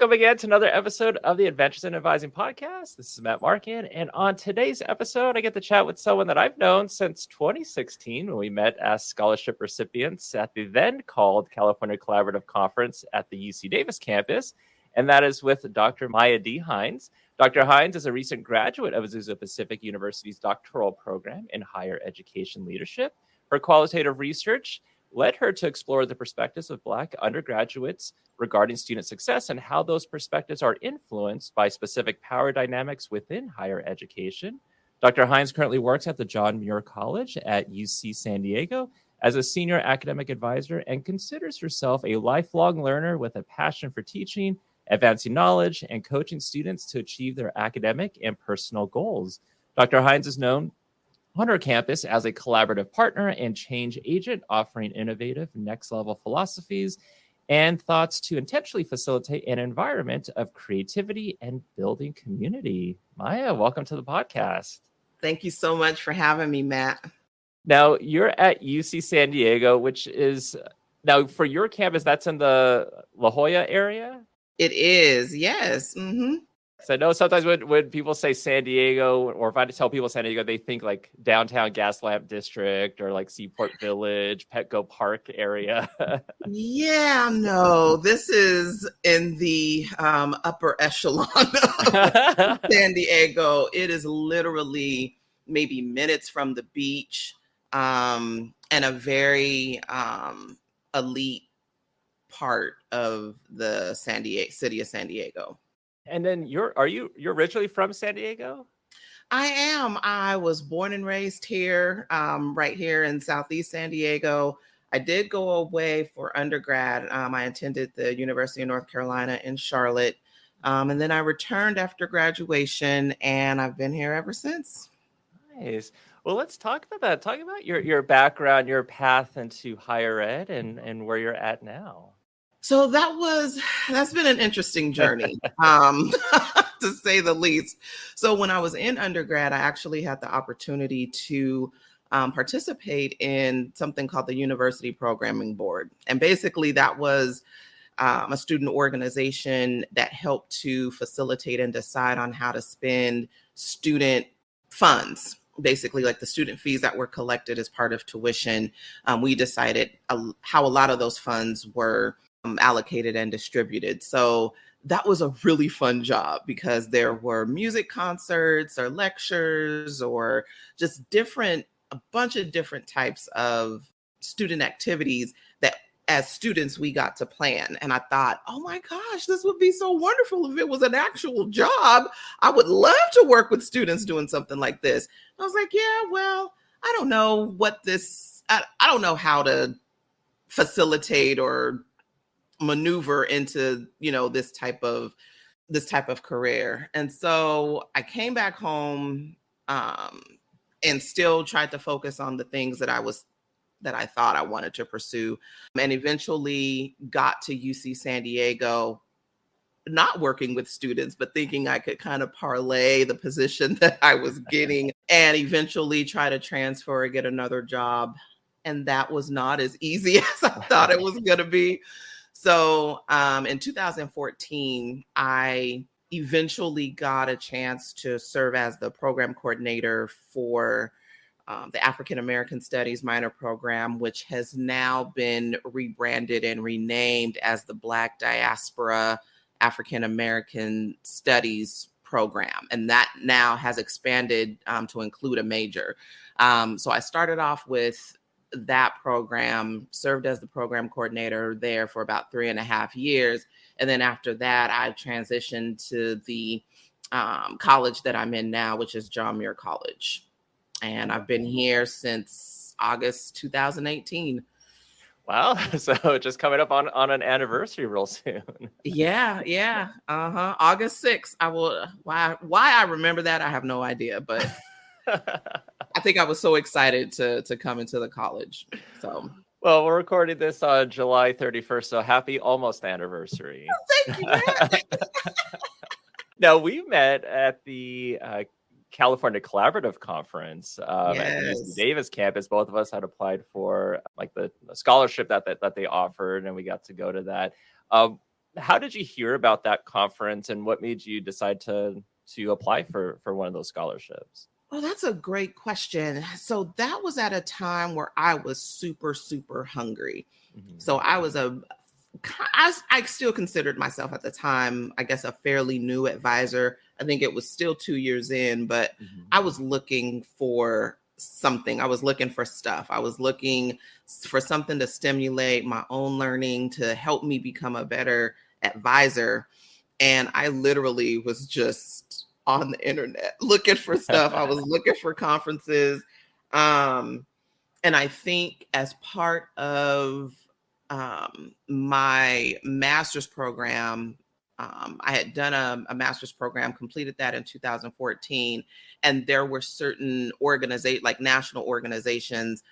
Welcome again to another episode of the Adventures in Advising podcast. This is Matt Markin, and on today's episode, I get to chat with someone that I've known since 2016 when we met as scholarship recipients at the then called California Collaborative Conference at the UC Davis campus, and that is with Dr. Mya D. Hines. Dr. Hines is a recent graduate of Azusa Pacific University's doctoral program in higher education leadership. Her qualitative research led her to explore the perspectives of Black undergraduates regarding student success and how those perspectives are influenced by specific power dynamics within higher education. Dr. Hines currently works at the John Muir College at UC San Diego as a senior academic advisor and considers herself a lifelong learner with a passion for teaching, advancing knowledge, and coaching students to achieve their academic and personal goals. Dr. Hines is known on her campus as a collaborative partner and change agent, offering innovative next-level philosophies and thoughts to intentionally facilitate an environment of creativity and building community. Mya, welcome to the podcast. Thank you so much for having me, Matt. Now, you're at UC San Diego, which is, now for your campus, that's in the La Jolla area? It is, yes. Mm-hmm. So I know sometimes when people say San Diego, or if I tell people San Diego, they think like downtown Gaslamp District or like Seaport Village, Petco Park area. Yeah, no, this is in the upper echelon of San Diego. It is literally maybe minutes from the beach, and a very elite part of the city of San Diego. And then you're originally from San Diego? I am. I was born and raised here, right here in Southeast San Diego. I did go away for undergrad. I attended the University of North Carolina in Charlotte. And then I returned after graduation, and I've been here ever since. Nice. Well, let's talk about that. Talk about your background, your path into higher ed and where you're at now. So that's been an interesting journey, to say the least. So when I was in undergrad, I actually had the opportunity to participate in something called the University Programming Board. And basically that was a student organization that helped to facilitate and decide on how to spend student funds. Basically, like the student fees that were collected as part of tuition. We decided how a lot of those funds were allocated and distributed. So that was a really fun job because there were music concerts or lectures or just a bunch of different types of student activities that as students we got to plan. And I thought, oh my gosh, this would be so wonderful if it was an actual job. I would love to work with students doing something like this. And I was like, yeah, well, I don't know I don't know how to facilitate or maneuver into, this type of career. And so I came back home and still tried to focus on the things that I thought I wanted to pursue, and eventually got to UC San Diego, not working with students, but thinking I could kind of parlay the position that I was getting and eventually try to transfer or get another job. And that was not as easy as I thought it was going to be. So in 2014, I eventually got a chance to serve as the program coordinator for the African American Studies minor program, which has now been rebranded and renamed as the Black Diaspora African American Studies program. And that now has expanded to include a major. So I started off with that program, served as the program coordinator there for about 3.5 years. And then after that, I transitioned to the college that I'm in now, which is John Muir College. And I've been here since August 2018. Wow. So just coming up on an anniversary real soon. Yeah. August 6th. Why I remember that, I have no idea, but I think I was so excited to come into the college. So, well, we're recording this on July 31st, so happy almost anniversary. Oh, thank you, Matt. Now, we met at the California Collaborative Conference at the UC Davis campus. Both of us had applied for like the scholarship that they offered, and we got to go to that. How how did you hear about that conference, and what made you decide to apply for one of those scholarships? Oh, that's a great question. So that was at a time where I was super, super hungry. Mhm. So I still considered myself at the time, I guess, a fairly new advisor. I think it was still 2 years in, but Mhm. I was looking for something. I was looking for stuff. I was looking for something to stimulate my own learning, to help me become a better advisor. And I literally was just on the internet looking for stuff. I was looking for conferences. Um, and I think as part of my master's program, I had done a master's program, completed that in 2014, and there were certain like national organizations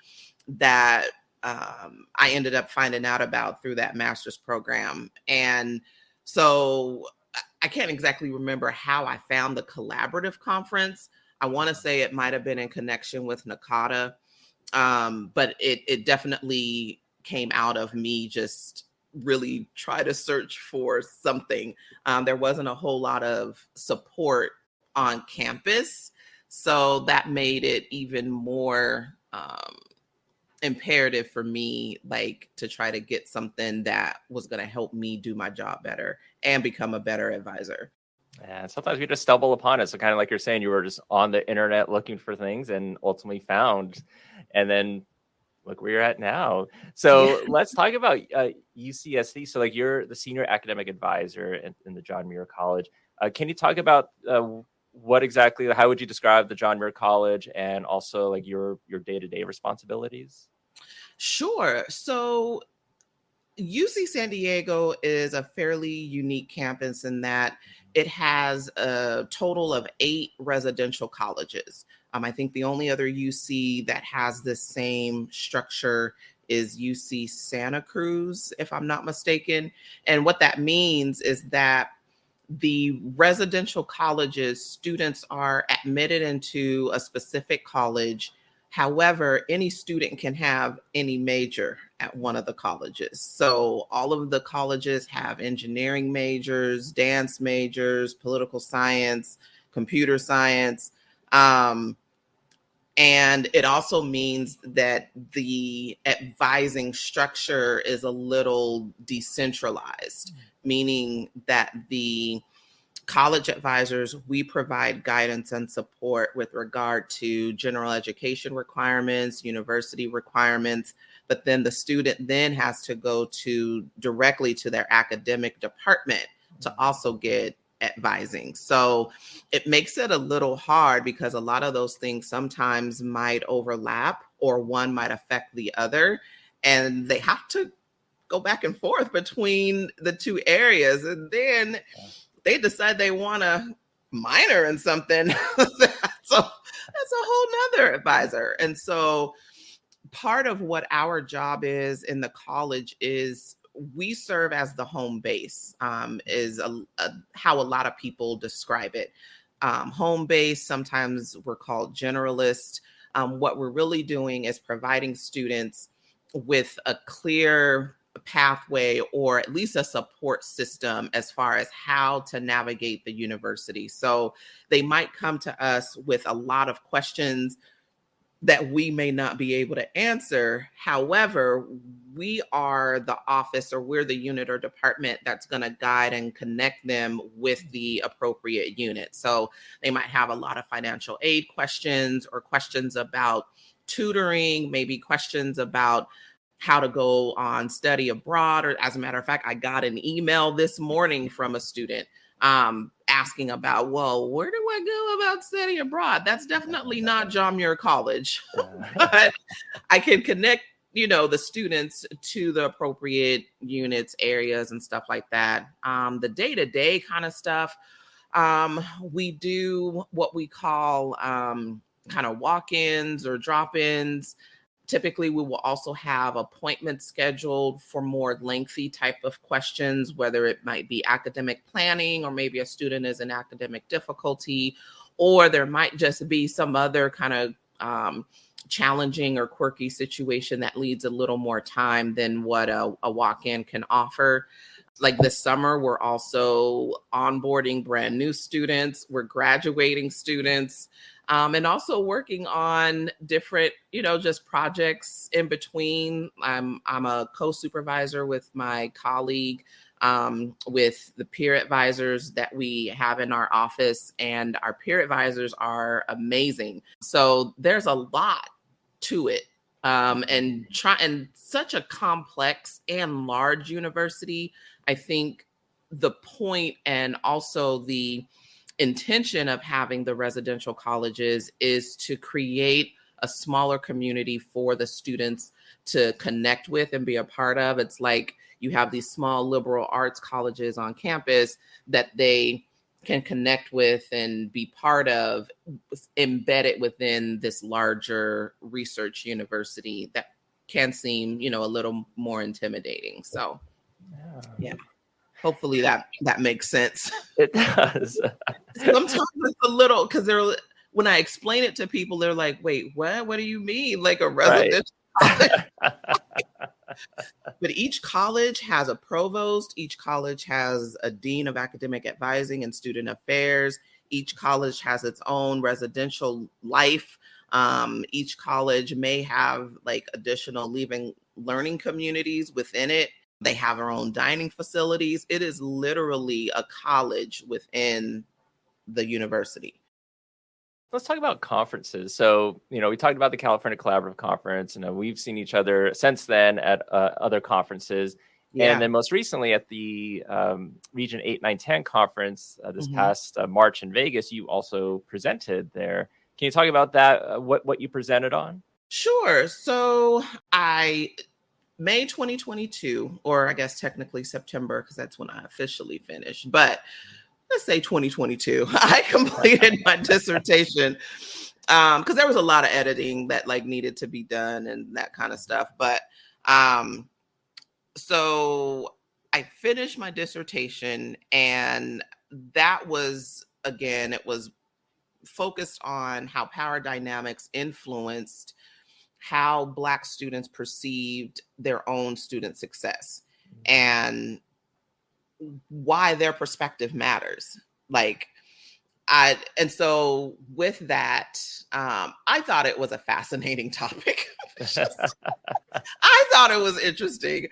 that I ended up finding out about through that master's program. And so I can't exactly remember how I found the collaborative conference. I want to say it might have been in connection with NACADA, but it definitely came out of me just really try to search for something. There wasn't a whole lot of support on campus, so that made it even more imperative for me, like, to try to get something that was going to help me do my job better and become a better advisor. And sometimes we just stumble upon it. So kind of like you're saying, you were just on the internet looking for things and ultimately found, and then look where you're at now. Yeah. So let's talk about UCSD. So like you're the senior academic advisor in the John Muir College. Can you talk about what exactly, how would you describe the John Muir College, and also like your day-to-day responsibilities? Sure. So UC San Diego is a fairly unique campus in that it has a total of 8 residential colleges. I think the only other UC that has the same structure is UC Santa Cruz, if I'm not mistaken. And what that means is that the residential colleges, students are admitted into a specific college. However, any student can have any major at one of the colleges. So all of the colleges have engineering majors, dance majors, political science, computer science. And it also means that the advising structure is a little decentralized, meaning that the college advisors, we provide guidance and support with regard to general education requirements, university requirements, but then the student then has to go directly to their academic department to also get advising. So it makes it a little hard because a lot of those things sometimes might overlap or one might affect the other, and they have to go back and forth between the two areas. And then they decide they want to minor in something. So that's a whole nother advisor. And so part of what our job is in the college is we serve as the home base, is how a lot of people describe it. Home base, sometimes we're called generalists. What we're really doing is providing students with a clear pathway or at least a support system as far as how to navigate the university. So they might come to us with a lot of questions that we may not be able to answer. However, we are the office or we're the unit or department that's going to guide and connect them with the appropriate unit. So they might have a lot of financial aid questions or questions about tutoring, maybe questions about how to go on study abroad. Or as a matter of fact, I got an email this morning from a student asking about, well, where do I go about study abroad? That's definitely not John Muir College, but I can connect, the students to the appropriate units, areas, and stuff like that. The day-to-day kind of stuff, we do what we call kind of walk-ins or drop-ins. Typically, we will also have appointments scheduled for more lengthy type of questions, whether it might be academic planning or maybe a student is in academic difficulty, or there might just be some other kind of challenging or quirky situation that needs a little more time than what a walk-in can offer. like this summer, we're also onboarding brand new students. We're graduating students, and also working on different, just projects in between. I'm a co-supervisor with my colleague, with the peer advisors that we have in our office, and our peer advisors are amazing. So there's a lot to it. And such a complex and large university. I think the point and also the intention of having the residential colleges is to create a smaller community for the students to connect with and be a part of. It's like you have these small liberal arts colleges on campus that they can connect with and be part of, embedded within this larger research university that can seem, a little more intimidating. So, yeah, hopefully that makes sense. It does. Sometimes it's a little, because when I explain it to people, they're like, "Wait, what? What do you mean? Like a residential college?" But each college has a provost. Each college has a dean of academic advising and student affairs. Each college has its own residential life. Each college may have like additional learning communities within it. They have their own dining facilities. It is literally a college within the university. Let's talk about conferences. So, we talked about the California Collaborative Conference, and we've seen each other since then at other conferences. Yeah. And then most recently at the Region 8, 9, 10 conference this Mhm. past March in Vegas, you also presented there. Can you talk about that, what you presented on? Sure. So May 2022, or I guess technically September, because that's when I officially finished, but let's say 2022, I completed my dissertation, because there was a lot of editing that like needed to be done and that kind of stuff. But so I finished my dissertation, and that was, again, it was focused on how power dynamics influenced how Black students perceived their own student success and why their perspective matters. And so with that, I thought it was a fascinating topic. I thought it was interesting.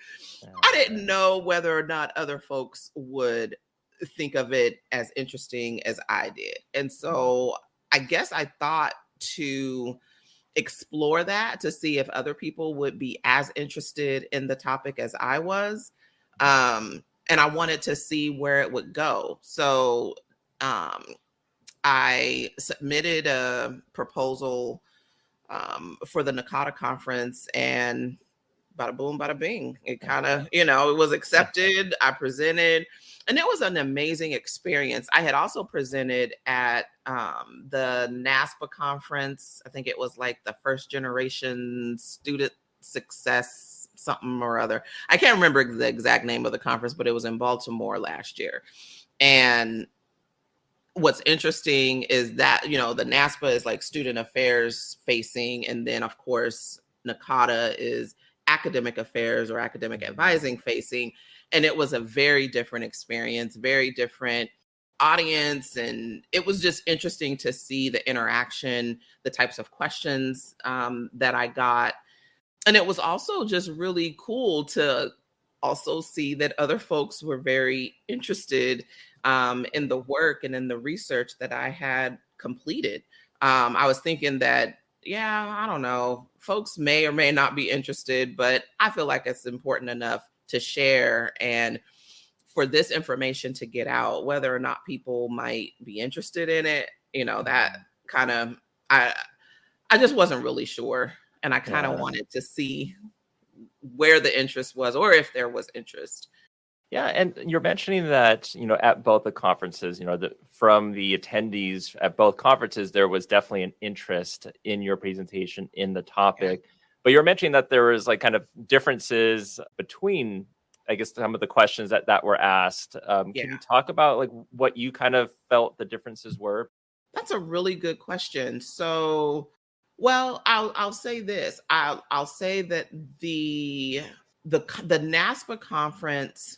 I didn't know whether or not other folks would think of it as interesting as I did. And so I guess I thought to explore that to see if other people would be as interested in the topic as I was. And I wanted to see where it would go. So I submitted a proposal for the NACADA conference, and bada boom, bada bing. It kind of, it was accepted. I presented, and it was an amazing experience. I had also presented at the NASPA conference. I think it was like the first generation student success something or other. I can't remember the exact name of the conference, but it was in Baltimore last year. And what's interesting is that, the NASPA is like student affairs facing. And then, of course, NACADA is academic affairs or academic advising facing. And it was a very different experience, very different audience. And it was just interesting to see the interaction, the types of questions that I got. And it was also just really cool to also see that other folks were very interested in the work and in the research that I had completed. I was thinking that, I don't know, folks may or may not be interested, but I feel like it's important enough to share and for this information to get out, whether or not people might be interested in it, that kind of, I just wasn't really sure. And I kind of wanted to see where the interest was, or if there was interest. Yeah, and you're mentioning that, at both the conferences, from the attendees at both conferences, there was definitely an interest in your presentation in the topic. Yeah. But you're mentioning that there was like kind of differences between, I guess, some of the questions that were asked. Can you talk about like what you kind of felt the differences were? That's a really good question. So, well, I'll say this. I'll say that the NASPA conference,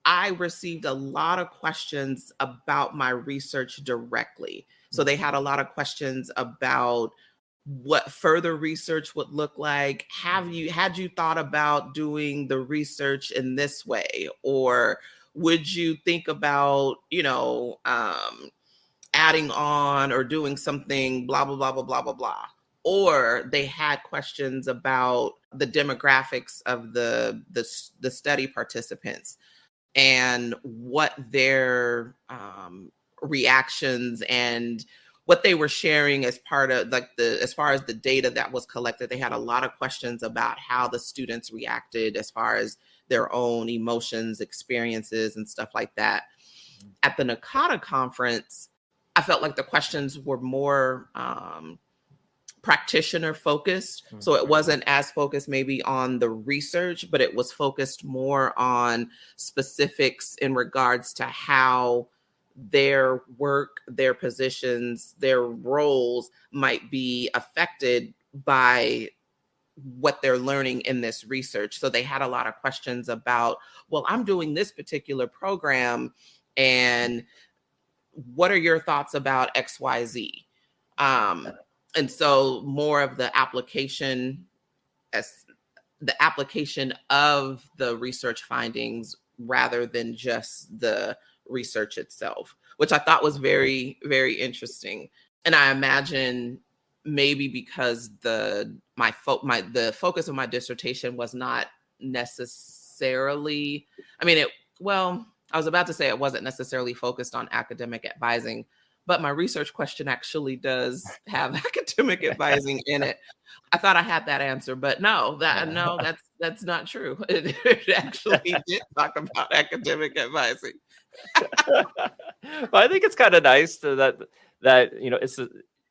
I received a lot of questions about my research directly. So they had a lot of questions about what further research would look like. Had you thought about doing the research in this way? Or would you think about, adding on or doing something blah, blah, blah, blah, blah, blah, blah. Or they had questions about the demographics of the study participants and what their reactions and what they were sharing as part of as far as the data that was collected. They had a lot of questions about how the students reacted as far as their own emotions, experiences, and stuff like that. At the NACADA conference, I felt like the questions were more practitioner focused. So it wasn't as focused maybe on the research, but it was focused more on specifics in regards to how their work, their positions, their roles might be affected by what they're learning in this research. So they had a lot of questions about, well, I'm doing this particular program, and what are your thoughts about XYZ? And so more of the application of the research findings rather than just the research itself, which I thought was very, very interesting. And I imagine maybe because the focus of my dissertation was not necessarily, I was about to say it wasn't necessarily focused on academic advising, but my research question actually does have academic advising in it. I thought I had that answer, but that's not true. It actually did talk about academic advising. Well, I think it's kind of nice that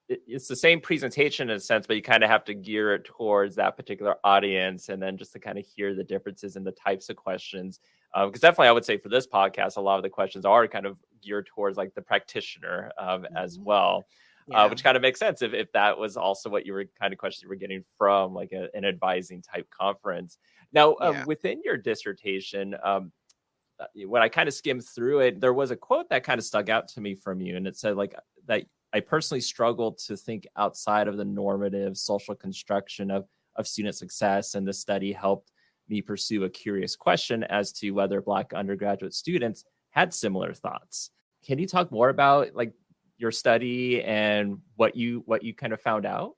it's the same presentation in a sense, but you kind of have to gear it towards that particular audience, and then just to kind of hear the differences in the types of questions. Because definitely, I would say for this podcast, a lot of the questions are kind of geared towards like the practitioner as well, which kind of makes sense if that was also what questions you were getting from like an advising type conference. Now, within your dissertation, when I kind of skimmed through it, there was a quote that kind of stuck out to me from you, and it said like that I personally struggled to think outside of the normative social construction of student success, and the study helped me pursue a curious question as to whether Black undergraduate students had similar thoughts. Can you talk more about like your study and what you kind of found out?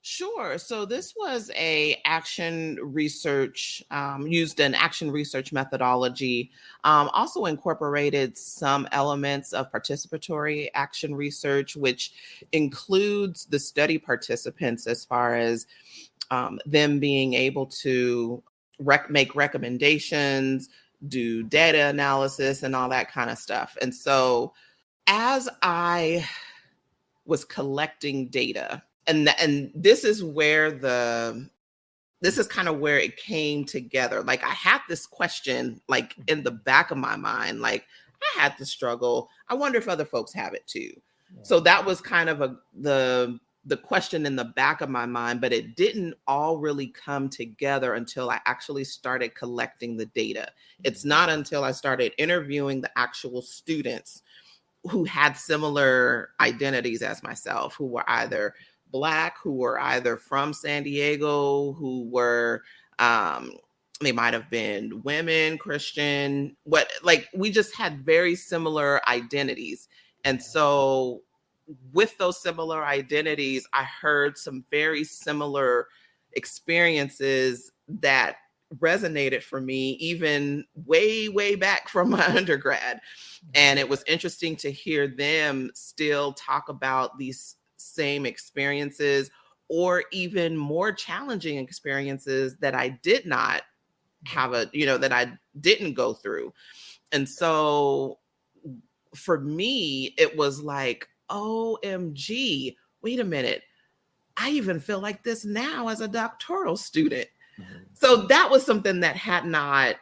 Sure. So this was a action research, used an action research methodology, also incorporated some elements of participatory action research, which includes the study participants as far as them being able to make recommendations, do data analysis, and all that kind of stuff. And so as I was collecting data, and this is kind of where it came together. Like I had this question like in the back of my mind, like I had to struggle. I wonder if other folks have it too. Yeah. So that was kind of the question in the back of my mind, but it didn't all really come together until I actually started collecting the data. It's not until I started interviewing the actual students who had similar identities as myself, who were either Black, who were either from San Diego, who were, they might have been women, Christian, we just had very similar identities. And so with those similar identities, I heard some very similar experiences that resonated for me, even way, way back from my undergrad. And it was interesting to hear them still talk about these same experiences, or even more challenging experiences that I did not have that I didn't go through. And so for me, it was like, OMG, wait a minute. I even feel like this now as a doctoral student. Mm-hmm. So that was something that had not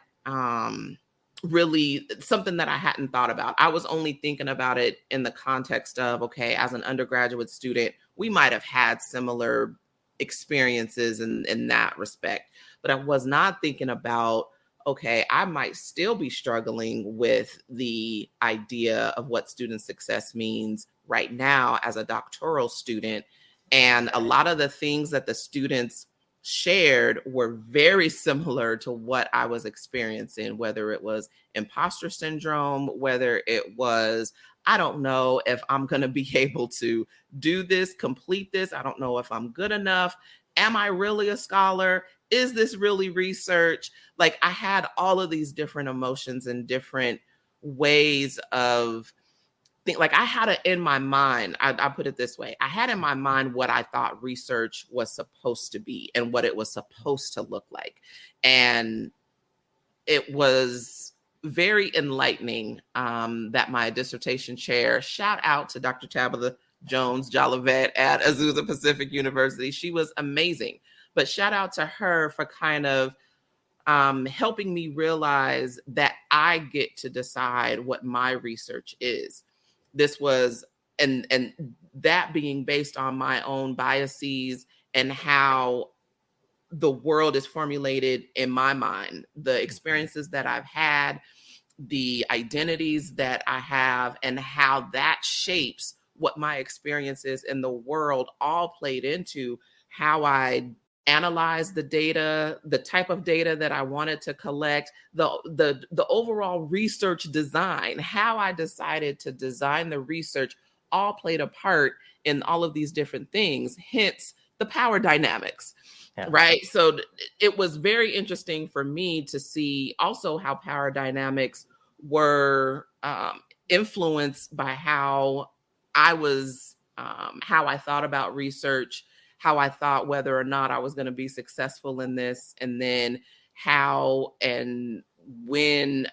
really something that I hadn't thought about. I was only thinking about it in the context of, okay, as an undergraduate student, we might have had similar experiences in that respect. But I was not thinking about, okay, I might still be struggling with the idea of what student success means right now as a doctoral student. And a lot of the things that the students shared were very similar to what I was experiencing, whether it was imposter syndrome, whether it was, I don't know if I'm going to be able to do this, complete this. I don't know if I'm good enough. Am I really a scholar? Is this really research? Like, I had all of these different emotions and different ways of think. Like, I had it in my mind. I put it this way. I had in my mind what I thought research was supposed to be and what it was supposed to look like. And it was very enlightening that my dissertation chair, shout out to Dr. Tabitha Jones Jolivet at Azusa Pacific University. She was amazing. But shout out to her for kind of helping me realize that I get to decide what my research is. This was, and that being based on my own biases and how the world is formulated in my mind, the experiences that I've had, the identities that I have, and how that shapes what my experiences in the world all played into how I analyze the data, the type of data that I wanted to collect, the overall research design, how I decided to design the research all played a part in all of these different things, hence the power dynamics. Yeah. Right. So it was very interesting for me to see also how power dynamics were influenced by how I was, how I thought about research, how I thought whether or not I was going to be successful in this, and then how and when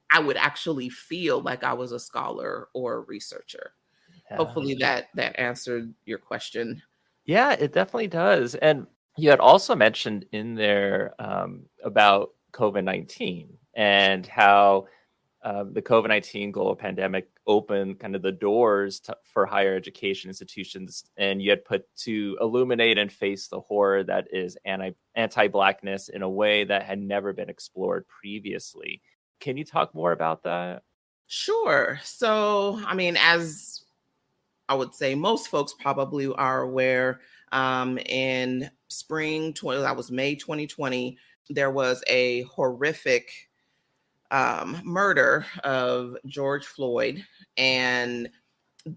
I would actually feel like I was a scholar or a researcher. Yeah. Hopefully that answered your question. Yeah, it definitely does. And you had also mentioned in there about COVID-19 and how the COVID-19 global pandemic opened kind of the doors for higher education institutions. And you had put to illuminate and face the horror that is anti-Blackness in a way that had never been explored previously. Can you talk more about that? Sure. So, I mean, as I would say most folks probably are aware, in spring, that was May 2020, there was a horrific murder of George Floyd, and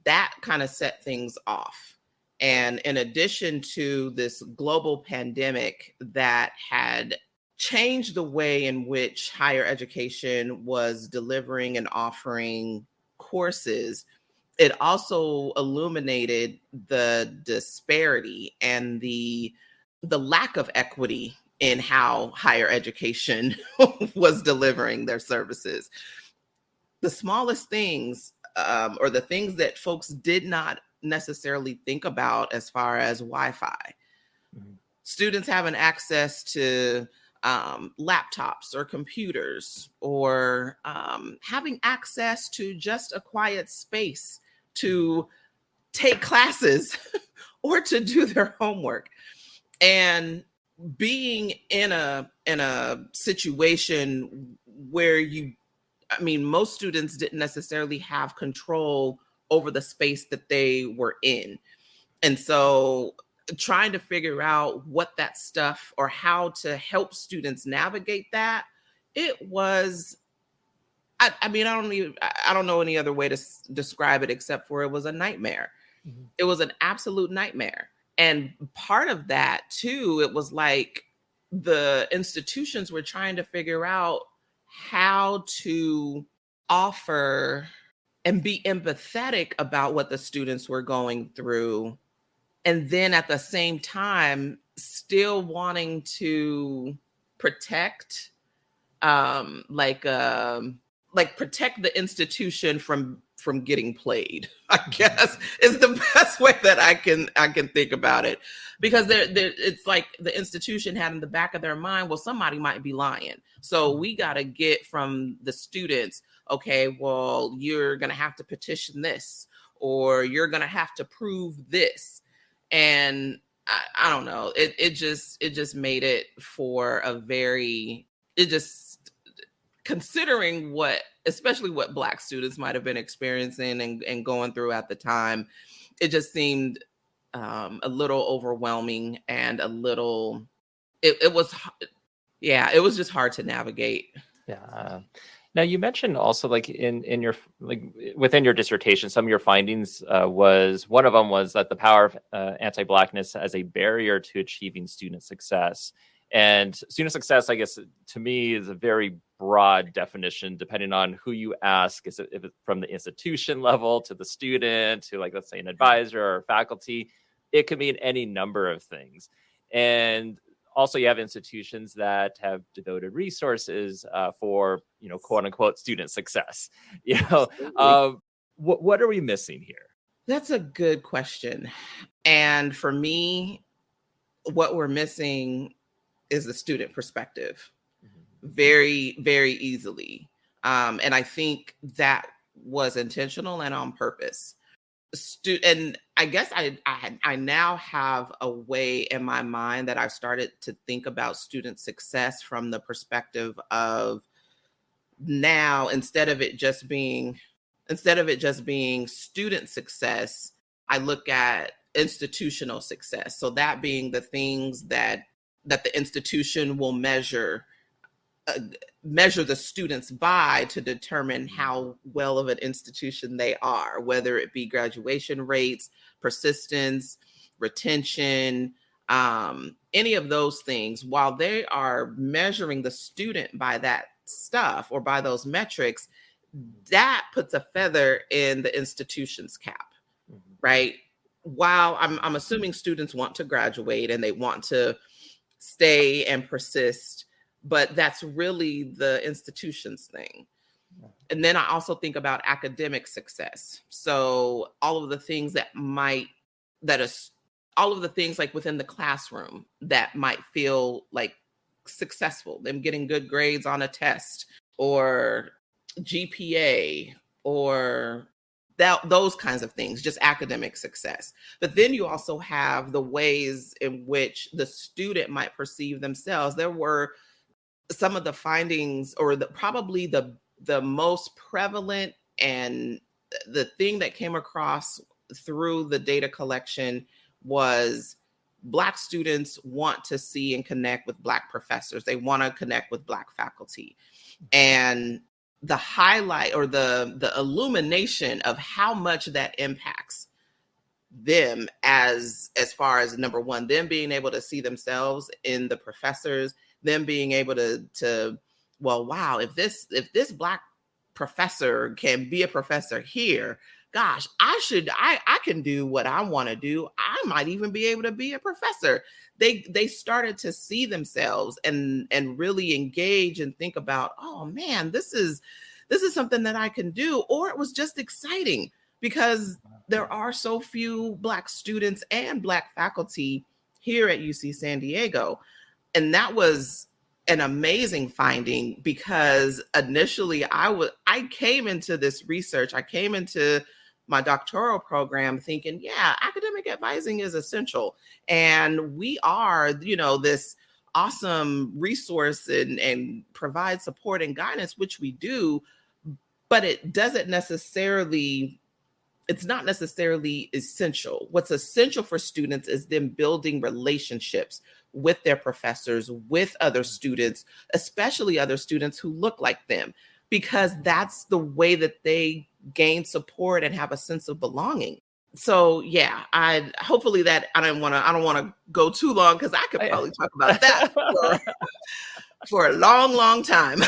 that kind of set things off. And in addition to this global pandemic that had changed the way in which higher education was delivering and offering courses, it also illuminated the disparity and the lack of equity in how higher education was delivering their services. The smallest things, or the things that folks did not necessarily think about, as far as Wi-Fi, students having access to laptops or computers, or having access to just a quiet space to take classes or to do their homework. And being in a situation where most students didn't necessarily have control over the space that they were in. And so trying to figure out what that stuff, or how to help students navigate that, it was, I don't know any other way to describe it except for it was a nightmare. Mm-hmm. It was an absolute nightmare. And part of that too, it was like the institutions were trying to figure out how to offer and be empathetic about what the students were going through. And then at the same time, still wanting to protect, protect the institution from getting played, I guess, is the best way that I can think about it. Because it's like the institution had in the back of their mind, well, somebody might be lying. So we got to get from the students, okay, well, you're going to have to petition this, or you're going to have to prove this. And I don't know, it just made it for it just considering especially what Black students might have been experiencing and going through at the time, it just seemed a little overwhelming and it was, yeah, it was just hard to navigate. Yeah. Now you mentioned also like in your like within your dissertation, some of your findings was one of them was that the power of anti-Blackness as a barrier to achieving student success. And student success, I guess, to me is a very broad definition, depending on who you ask. Is it if it's from the institution level to the student to, like, let's say an advisor or faculty? It could mean any number of things. And also, you have institutions that have devoted resources for, quote unquote, student success. What are we missing here? That's a good question. And for me, what we're missing is the student perspective very, very easily. And I think that was intentional and on purpose. And I guess I now have a way in my mind that I've started to think about student success from the perspective of now, instead of it just being student success, I look at institutional success. So that being the things that the institution will measure the students by to determine how well of an institution they are, whether it be graduation rates, persistence, retention, any of those things. While they are measuring the student by that stuff or by those metrics, that puts a feather in the institution's cap, right? While I'm assuming students want to graduate and they want to stay and persist, but that's really the institution's thing. And then I also think about academic success. So all of the things all of the things like within the classroom that might feel like successful, them getting good grades on a test or GPA or those kinds of things, just academic success. But then you also have the ways in which the student might perceive themselves. There were some of the findings, or probably the most prevalent and the thing that came across through the data collection was Black students want to see and connect with Black professors. They want to connect with Black faculty. And the highlight or the illumination of how much that impacts them as far as, number one, them being able to see themselves in the professors, them being able to well, wow, if this Black professor can be a professor here, gosh, I can do what I want to do. I might even be able to be a professor. They started to see themselves and really engage and think about, oh man, this is something that I can do. Or it was just exciting because there are so few Black students and Black faculty here at UC San Diego. And that was an amazing finding because initially I came into this research, I came into my doctoral program thinking, yeah, academic advising is essential. And we are, this awesome resource and provide support and guidance, which we do, but it's not necessarily essential. What's essential for students is them building relationships with their professors, with other students, especially other students who look like them, because that's the way that they gain support and have a sense of belonging. So yeah, I don't want to go too long because I could probably talk about that for a long, long time.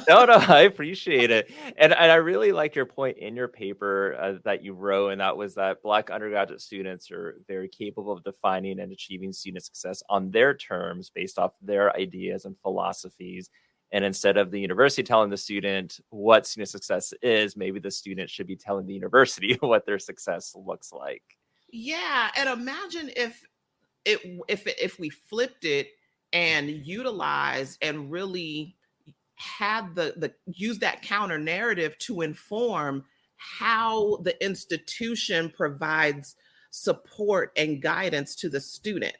No, I appreciate it. And I really like your point in your paper that you wrote, and that was that Black undergraduate students are very capable of defining and achieving student success on their terms based off their ideas and philosophies. And instead of the university telling the student what student success is, maybe the student should be telling the university what their success looks like. Yeah, and imagine if we flipped it and utilized and really had use that counter narrative to inform how the institution provides support and guidance to the student.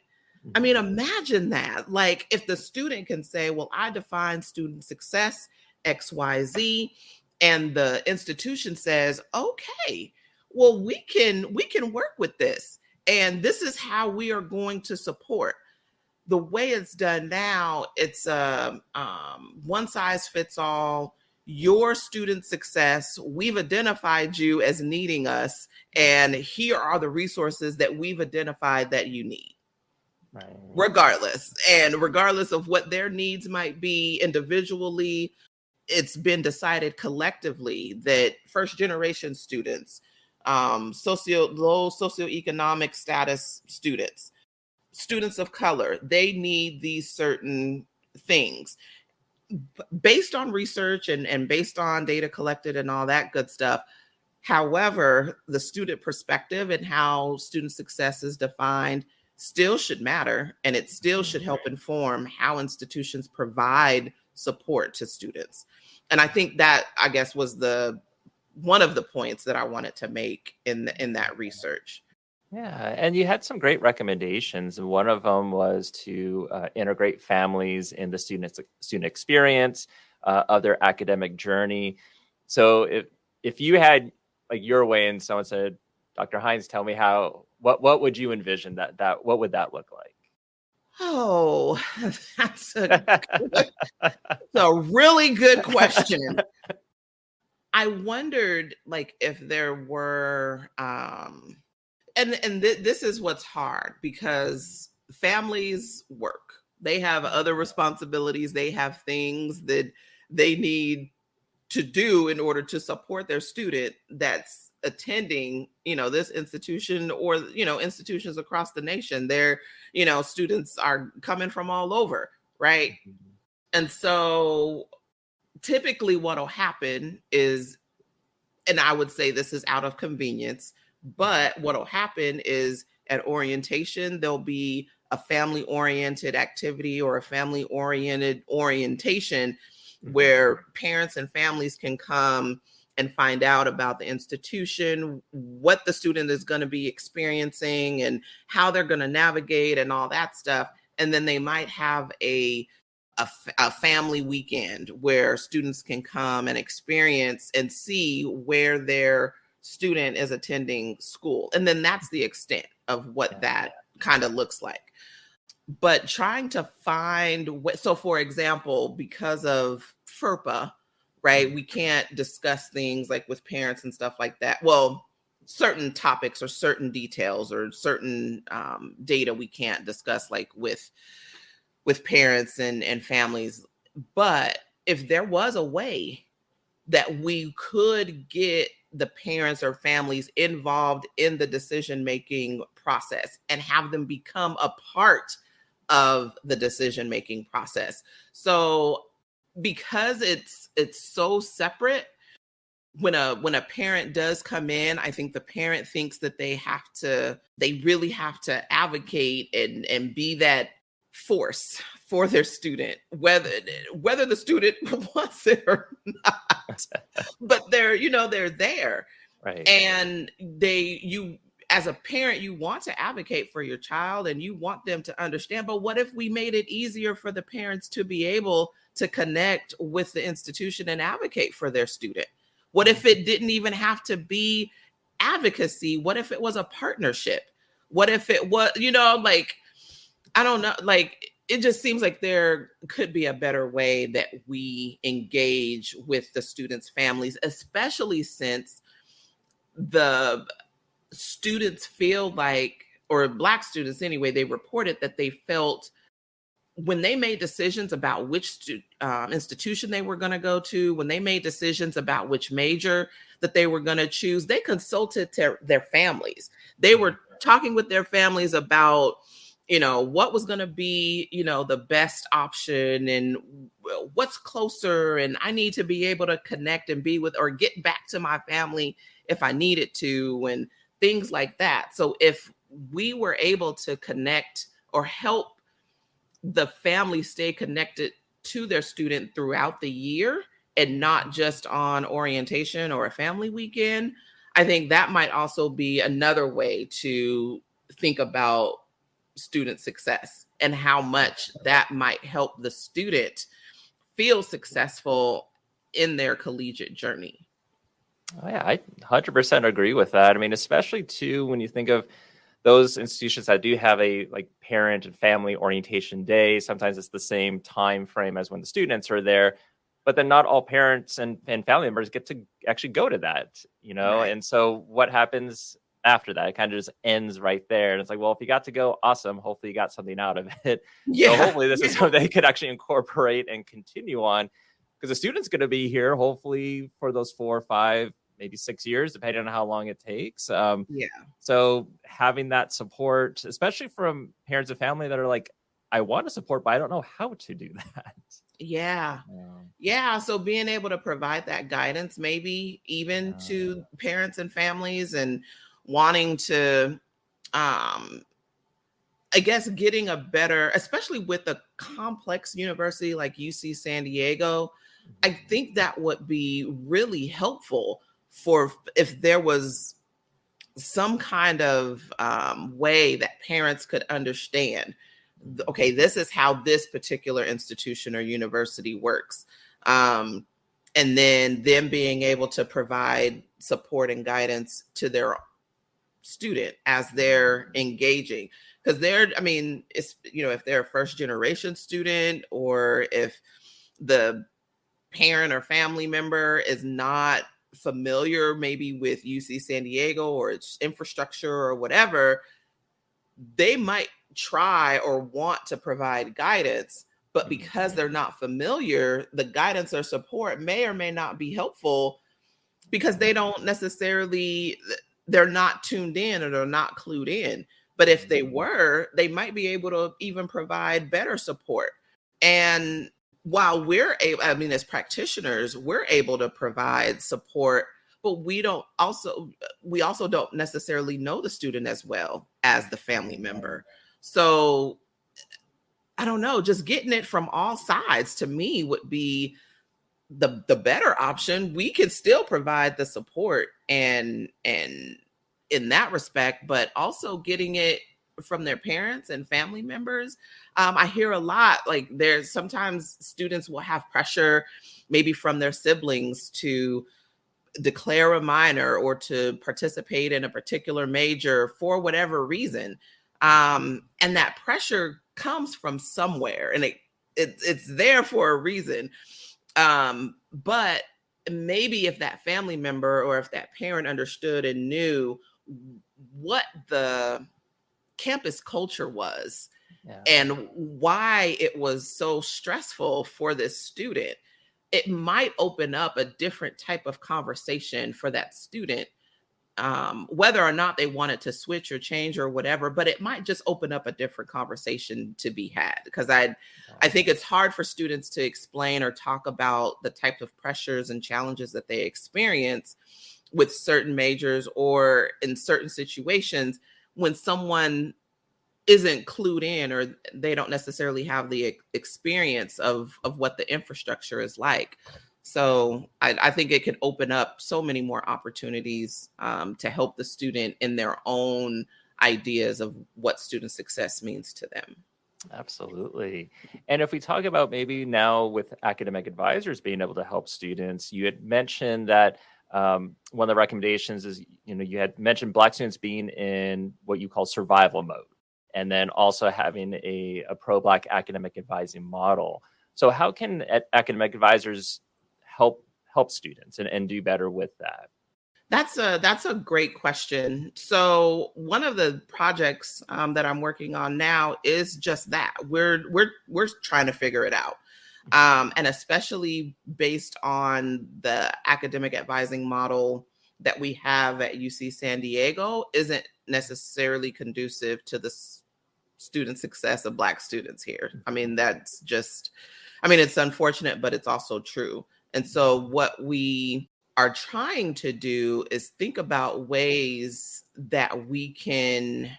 I mean, imagine that. Like if the student can say, well, I define student success XYZ, and the institution says, okay, well, we can work with this, and this is how we are going to support. The way it's done now, it's one size fits all. Your student success, we've identified you as needing us, and here are the resources that we've identified that you need. Right. Regardless of what their needs might be individually, it's been decided collectively that first generation students, low socioeconomic status students, students of color, they need these certain things based on research and based on data collected and all that good stuff. However, the student perspective and how student success is defined still should matter, and it still should help inform how institutions provide support to students. And I think that, I guess, was one of the points that I wanted to make in that research. Yeah, and you had some great recommendations. And one of them was to integrate families in the student experience of their academic journey. So if you had like your way and someone said, Dr. Hines, tell me what would you envision that what would that look like? Oh, that's a really good question. I wondered, like, if there were this is what's hard, because families work. They have other responsibilities. They have things that they need to do in order to support their student that's attending, this institution, or, institutions across the nation. Their, students are coming from all over, right? Mm-hmm. And so typically what'll happen is, and I would say this is out of convenience, but what'll happen is at orientation, there'll be a family-oriented activity or a family-oriented orientation where parents and families can come and find out about the institution, what the student is going to be experiencing and how they're going to navigate and all that stuff. And then they might have a family weekend where students can come and experience and see where their student is attending school. And then that's the extent of what that kind of looks like. But trying to find so for example, because of FERPA, right, we can't discuss things like with parents and stuff like that. Well, certain topics or certain details or certain data we can't discuss, like with parents and families. But if there was a way that we could get the parents or families involved in the decision-making process and have them become a part of the decision-making process. So because it's so separate, when a parent does come in, I think the parent thinks that they really have to advocate and be that force for their student, whether the student wants it or not. But they're there. Right. And as a parent, you want to advocate for your child and you want them to understand. But what if we made it easier for the parents to be able to connect with the institution and advocate for their student? What if it didn't even have to be advocacy? What if it was a partnership? What if it was, I don't know, it just seems like there could be a better way that we engage with the students' families, especially since the students feel like, or Black students anyway, they reported that they felt when they made decisions about which institution they were going to go to, when they made decisions about which major that they were going to choose, they consulted their families. They were talking with their families about, what was going to be, the best option and what's closer. And I need to be able to connect and be with or get back to my family if I needed to, and things like that. So if we were able to connect or help the family stay connected to their student throughout the year and not just on orientation or a family weekend, I think that might also be another way to think about student success and how much that might help the student feel successful in their collegiate journey. Oh, yeah, I 100% agree with that. I mean, especially too when you think of those institutions that do have a like parent and family orientation day. Sometimes it's the same time frame as when the students are there, but then not all parents and family members get to actually go to that, Right. And so what happens after that? It kind of just ends right there. And it's like, well, if you got to go, awesome. Hopefully you got something out of it. So Yeah. hopefully this is Yeah. something they could actually incorporate and continue on because the student's going to be here hopefully for those 4 or 5, maybe 6 years, depending on how long it takes. Yeah. So having that support, especially from parents and family that are like, I want to support, but I don't know how to do that. Yeah. Yeah. Yeah. So being able to provide that guidance, maybe even Yeah. to parents and families, and wanting to, um, I guess, getting a better, especially with a complex university like UC San Diego, I think that would be really helpful for if there was some kind of way that parents could understand, okay, this is how this particular institution or university works. Um, and then them being able to provide support and guidance to their student as they're engaging. Because I mean, it's, if they're a first generation student, or if the parent or family member is not familiar maybe with UC San Diego or its infrastructure or whatever, they might try or want to provide guidance, but because they're not familiar, the guidance or support may or may not be helpful because they don't necessarily, they're not tuned in or they're not clued in. But if they were, they might be able to even provide better support. And while we're able, I mean, as practitioners, we're able to provide support, but we also don't necessarily know the student as well as the family member. So I don't know, just getting it from all sides to me would be the better option. We could still provide the support and in that respect, but also getting it from their parents and family members. I hear a lot, like, there's sometimes students will have pressure maybe from their siblings to declare a minor or to participate in a particular major for whatever reason. And that pressure comes from somewhere, and it's there for a reason. But maybe if that family member or if that parent understood and knew what the campus culture was Yeah. and why it was so stressful for this student, it might open up a different type of conversation for that student, whether or not they wanted to switch or change or whatever. But it might just open up a different conversation to be had, because I think it's hard for students to explain or talk about the type of pressures and challenges that they experience with certain majors or in certain situations when someone isn't clued in, or they don't necessarily have the experience of what the infrastructure is like. So I think it could open up so many more opportunities to help the student in their own ideas of what student success means to them. Absolutely. And if we talk about maybe now with academic advisors being able to help students, you had mentioned that one of the recommendations is, you had mentioned Black students being in what you call survival mode, and then also having a pro-Black academic advising model. So how can academic advisors help students and do better with that? That's a great question. So one of the projects that I'm working on now is just that. We're trying to figure it out, and especially based on the academic advising model that we have at UC San Diego isn't necessarily conducive to the student success of Black students here. I mean, that's just, I mean, it's unfortunate, but it's also true. And so what we are trying to do is think about ways that we can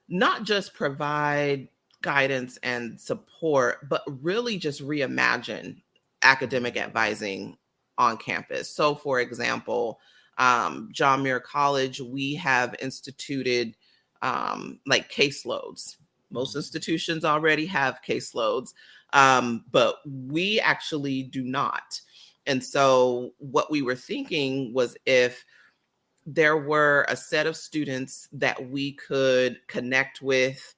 not just provide guidance and support, but really just reimagine academic advising on campus. So, for example, John Muir College, we have instituted like caseloads. Most institutions already have caseloads, but we actually do not. And so what we were thinking was, if there were a set of students that we could connect with,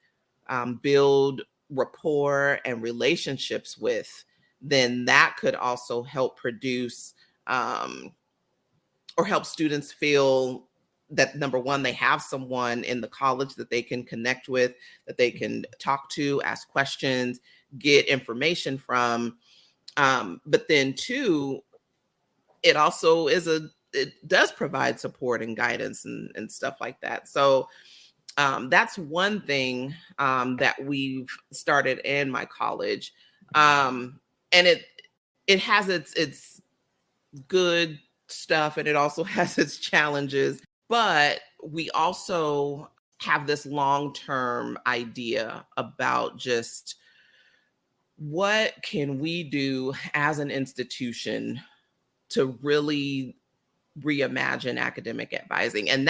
build rapport and relationships with, then that could also help produce or help students feel that, number one, they have someone in the college that they can connect with, that they can talk to, ask questions, get information from. But then two, it also it does provide support and guidance and stuff like that. So that's one thing that we've started in my college. And it has its good stuff, and it also has its challenges. But we also have this long-term idea about just what can we do as an institution to really reimagine academic advising. And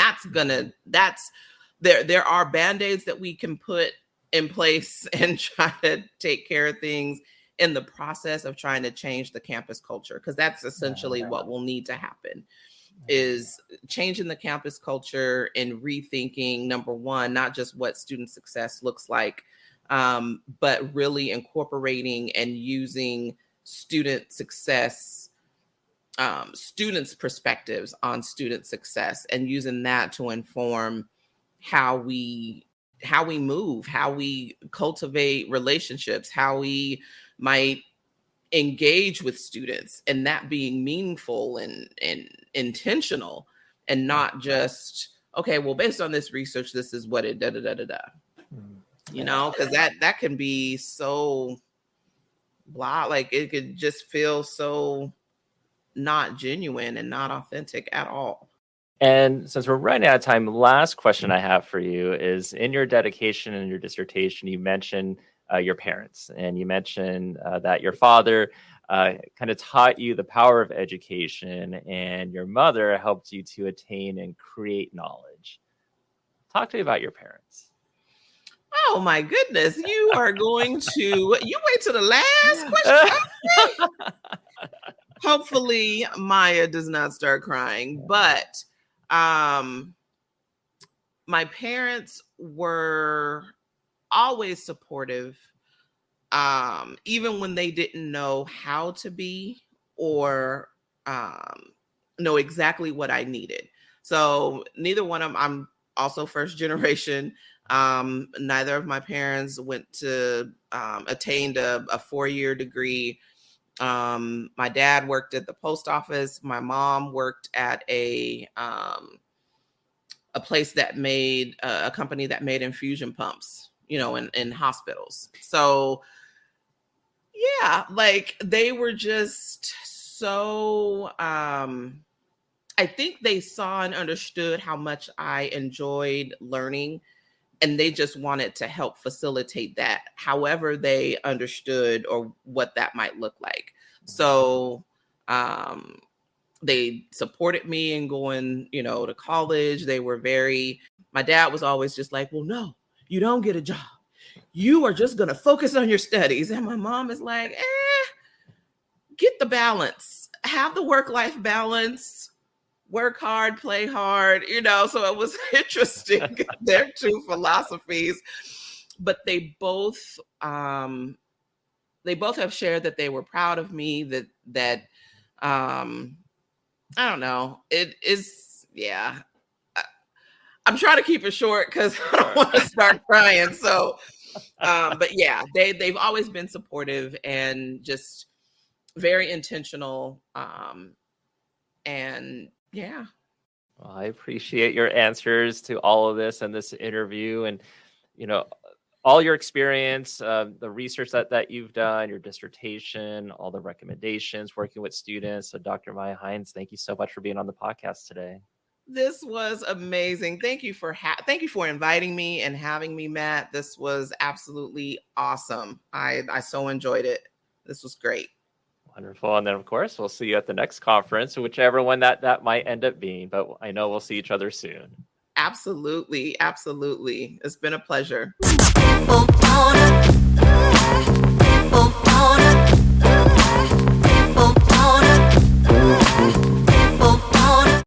there are band-aids that we can put in place and try to take care of things in the process of trying to change the campus culture, because that's essentially what will need to happen, is changing the campus culture and rethinking, number one, not just what student success looks like, but really incorporating and using student success, students' perspectives on student success, and using that to inform how we move, how we cultivate relationships, how we might engage with students, and that being meaningful and intentional, and not just, okay, well, based on this research, this is what it da da da da da. You know, because that can be so blah, like it could just feel so not genuine and not authentic at all. And since we're running out of time, last question I have for you is, in your dedication and your dissertation, you mentioned your parents, and you mentioned that your father kind of taught you the power of education, and your mother helped you to attain and create knowledge. Talk to me about your parents. Oh my goodness, you are going to, you wait till the last question. Okay. Hopefully Maya does not start crying, but my parents were always supportive, even when they didn't know how to be, or know exactly what I needed. So neither one of them, I'm also first generation. Neither of my parents went to attained a 4-year degree. My dad worked at the post office. My mom worked at a place that made a company that made infusion pumps, you know, in hospitals. So yeah, like they were just so, I think they saw and understood how much I enjoyed learning, and they just wanted to help facilitate that, however they understood or what that might look like. So they supported me in going, you know, to college. They were my dad was always just like, well, no, you don't get a job. You are just going to focus on your studies. And my mom is like, get the balance, have the work-life balance, work hard, play hard, you know. So it was interesting. Their two philosophies, but they both have shared that they were proud of me, that I don't know, it is, yeah. I'm trying to keep it short because I don't want to start crying. So but yeah, they've always been supportive and just very intentional, and yeah. Well, I appreciate your answers to all of this and this interview, and, you know, all your experience, the research that you've done, your dissertation, all the recommendations, working with students. So Dr. Mya Hines, thank you so much for being on the podcast today. This was amazing. Thank you for inviting me and having me, Matt. This was absolutely awesome. I so enjoyed it. This was great. Wonderful. And then, of course, we'll see you at the next conference, whichever one that might end up being. But I know we'll see each other soon. Absolutely. Absolutely. It's been a pleasure.